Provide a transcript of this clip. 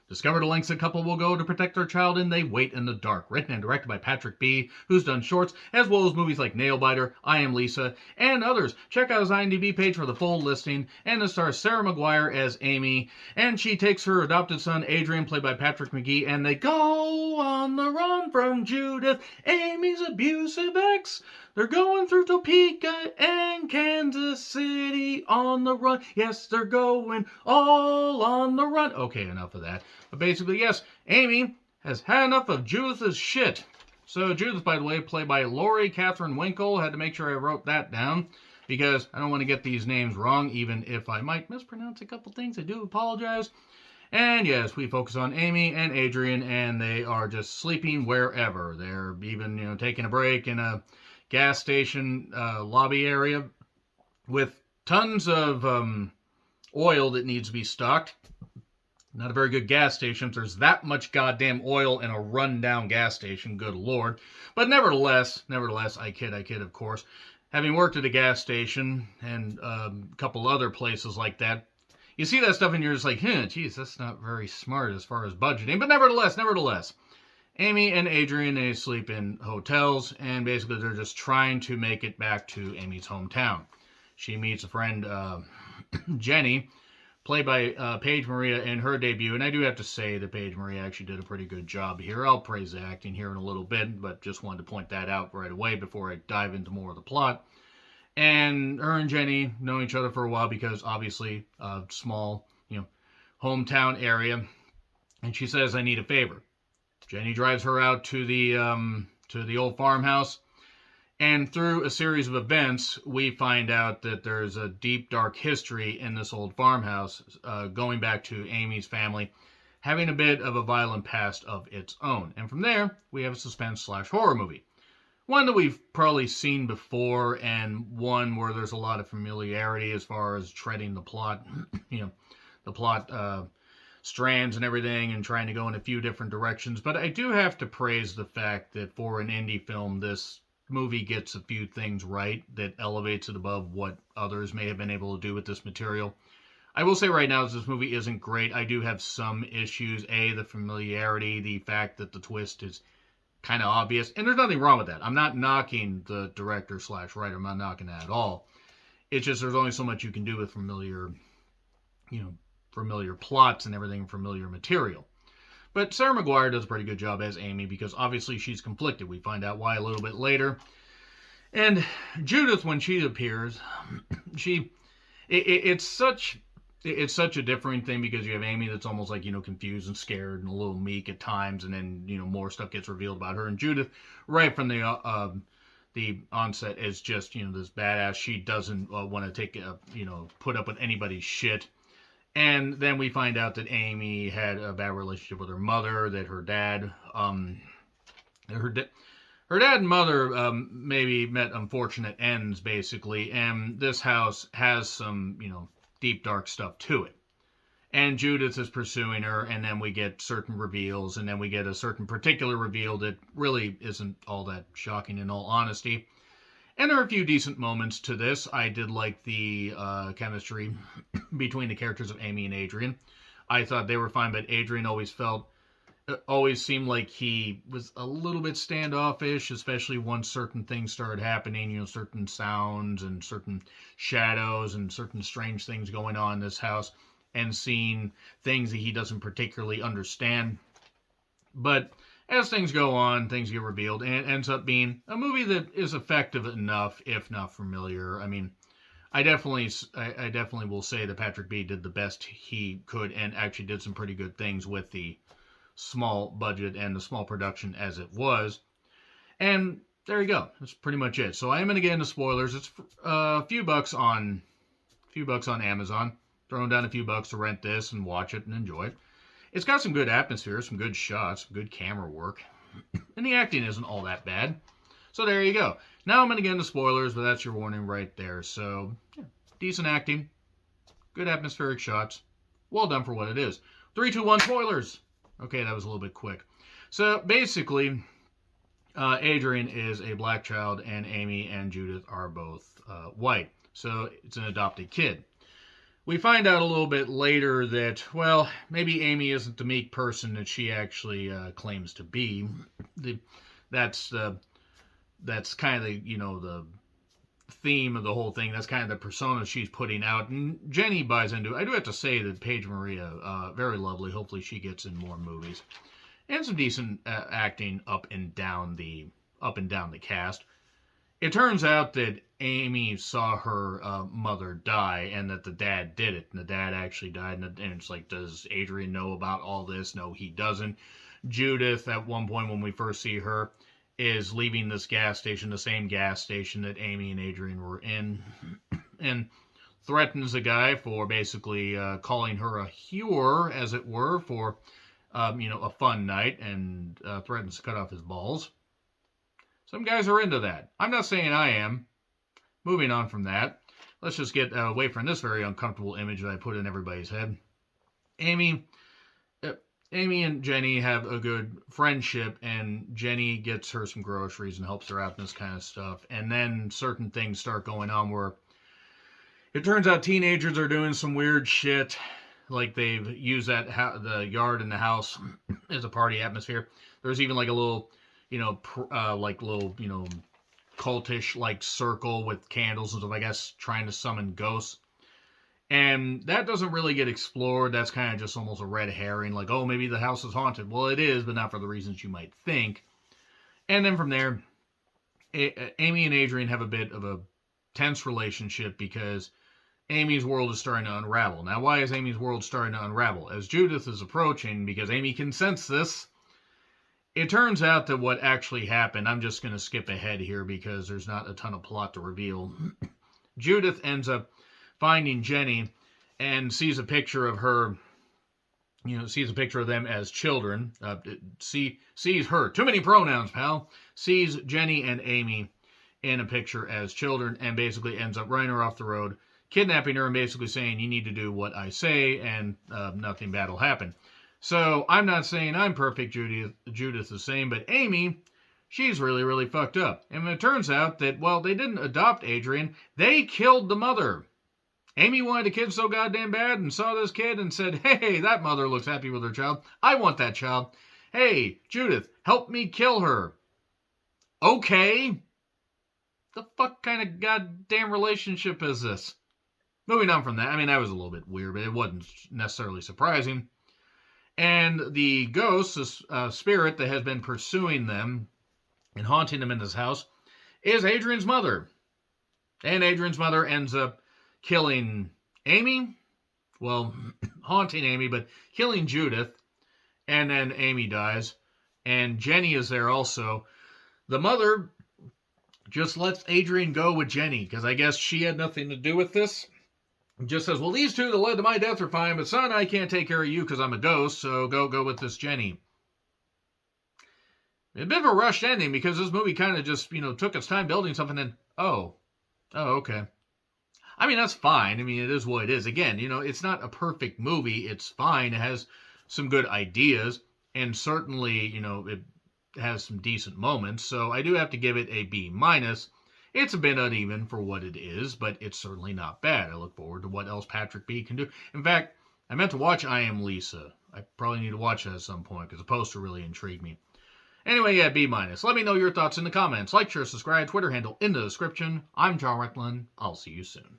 Discover the lengths a couple will go to protect their child and they wait in the dark. Written and directed by Patrick B., who's done shorts, as well as movies like Nailbiter, I Am Lisa, and others. Check out his IMDb page for the full listing. And it stars Sarah Maguire as Amy, and she takes her adopted son Adrian, played by Patrick McGee, and they go on the run from Judith, Amy's abusive ex. They're going through Topeka and Kansas City on the run. Yes, they're going all on the run. Okay, enough of that. But basically, yes, Amy has had enough of Judith's shit. So Judith, by the way, played by Lori Catherine Winkle. Had to make sure I wrote that down because I don't want to get these names wrong, even if I might mispronounce a couple things. I do apologize. And yes, we focus on Amy and Adrian, and they are just sleeping wherever. They're even, taking a break in a gas station lobby area with tons of oil that needs to be stocked. Not a very good gas station if there's that much goddamn oil in a rundown gas station, good lord. But nevertheless, I kid, of course. Having worked at a gas station and a couple other places like that, you see that stuff and you're just like, geez, that's not very smart as far as budgeting. But nevertheless, Amy and Adrian, they sleep in hotels, and basically they're just trying to make it back to Amy's hometown. She meets a friend, Jenny, played by Paige Maria in her debut, and I do have to say that Paige Maria actually did a pretty good job here. I'll praise the acting here in a little bit, but just wanted to point that out right away before I dive into more of the plot. And her and Jenny know each other for a while because obviously a small, hometown area, and she says, I need a favor. Jenny drives her out to the old farmhouse, and through a series of events, we find out that there's a deep, dark history in this old farmhouse, going back to Amy's family having a bit of a violent past of its own. And from there, we have a suspense/horror movie. One that we've probably seen before, and one where there's a lot of familiarity as far as treading the plot, the plot strands and everything, and trying to go in a few different directions. But I do have to praise the fact that for an indie film, this movie gets a few things right that elevates it above what others may have been able to do with this material. I will say right now, this movie isn't great. I do have some issues. The familiarity, the fact that the twist is kind of obvious, and there's nothing wrong with that. I'm not knocking the director/writer. I'm not knocking that at all. It's just there's only so much you can do with familiar plots and everything, familiar material. But Sarah Maguire does a pretty good job as Amy because obviously she's conflicted. We find out why a little bit later. And Judith, when she appears, it's such a differing thing because you have Amy that's almost like, confused and scared and a little meek at times, and then, more stuff gets revealed about her. And Judith, right from the onset, is just, this badass. She doesn't want to take, put up with anybody's shit. And then we find out that Amy had a bad relationship with her mother, that her dad and mother maybe met unfortunate ends, basically, and this house has some, deep, dark stuff to it. And Judith is pursuing her, and then we get certain reveals, and then we get a certain particular reveal that really isn't all that shocking in all honesty. And there are a few decent moments to this. I did like the chemistry between the characters of Amy and Adrian. I thought they were fine, but Adrian always seemed like he was a little bit standoffish, especially once certain things started happening, certain sounds and certain shadows and certain strange things going on in this house, and seeing things that he doesn't particularly understand. But as things go on, things get revealed, and it ends up being a movie that is effective enough, if not familiar. I mean, I definitely will say that Patrick B. did the best he could, and actually did some pretty good things with the small budget and the small production as it was. And there you go. That's pretty much it. So I am going to get into spoilers. It's a few bucks on Amazon. Throwing down a few bucks to rent this and watch it and enjoy it. It's got some good atmosphere, some good shots, some good camera work, and the acting isn't all that bad. So there you go. Now I'm going to get into spoilers, but that's your warning right there. So, decent acting, good atmospheric shots, well done for what it is. 3, 2, 1, spoilers! Okay, that was a little bit quick. So basically, Adrian is a black child, and Amy and Judith are both white. So it's an adopted kid. we find out a little bit later that, well, maybe Amy isn't the meek person that she actually claims to be. The, that's that's kind of the theme of the whole thing. That's kind of the persona she's putting out, and Jenny buys into it. I do have to say that Paige Maria, very lovely. Hopefully, she gets in more movies and some decent acting up and down the cast. It turns out that Amy saw her mother die, and that the dad did it, and the dad actually died. And it's like, does Adrian know about all this? No, he doesn't. Judith, at one point when we first see her, is leaving this gas station, the same gas station that Amy and Adrian were in, and threatens the guy for basically calling her a whore, as it were, for a fun night, and threatens to cut off his balls. Some guys are into that. I'm not saying I am. Moving on from that, let's just get away from this very uncomfortable image that I put in everybody's head. Amy and Jenny have a good friendship, and Jenny gets her some groceries and helps her out and this kind of stuff. And then certain things start going on where it turns out teenagers are doing some weird shit, like they've used the yard in the house as a party atmosphere. There's even like a little, cultish like circle with candles and stuff, I guess, trying to summon ghosts. And that doesn't really get explored. That's kind of just almost a red herring, like, oh, maybe the house is haunted. Well, it is, but not for the reasons you might think. And then from there, Amy and Adrian have a bit of a tense relationship because Amy's world is starting to unravel. Now, why is Amy's world starting to unravel? As Judith is approaching, because Amy can sense this, it turns out that what actually happened, I'm just going to skip ahead here because there's not a ton of plot to reveal. Judith ends up finding Jenny and sees a picture of her, sees a picture of them as children. Sees her, too many pronouns, pal. Sees Jenny and Amy in a picture as children and basically ends up running her off the road, kidnapping her and basically saying, you need to do what I say and nothing bad will happen. So I'm not saying I'm perfect, Judith the same, but Amy, she's really, really fucked up. And it turns out that, well, they didn't adopt Adrian, they killed the mother. Amy wanted a kid so goddamn bad and saw this kid and said, hey, that mother looks happy with her child. I want that child. Hey, Judith, help me kill her. Okay. The fuck kind of goddamn relationship is this? Moving on from that, I mean, that was a little bit weird, but it wasn't necessarily surprising. And the ghost, this spirit that has been pursuing them and haunting them in this house, is Adrian's mother. And Adrian's mother ends up killing Amy, well, haunting Amy, but killing Judith, and then Amy dies, and Jenny is there also. The mother just lets Adrian go with Jenny, because I guess she had nothing to do with this. Just says, well, these two that led to my death are fine, but son, I can't take care of you because I'm a ghost, so go with this Jenny. A bit of a rushed ending, because this movie kind of just, took its time building something, and oh, okay. I mean, that's fine. I mean, it is what it is. Again, it's not a perfect movie. It's fine. It has some good ideas, and certainly, it has some decent moments. So I do have to give it a B-. It's a bit uneven for what it is, but it's certainly not bad. I look forward to what else Patrick B. can do. In fact, I meant to watch I Am Lisa. I probably need to watch that at some point, because the poster really intrigued me. Anyway, yeah, B-. Let me know your thoughts in the comments. Like, share, subscribe, Twitter handle in the description. I'm John Recklin. I'll see you soon.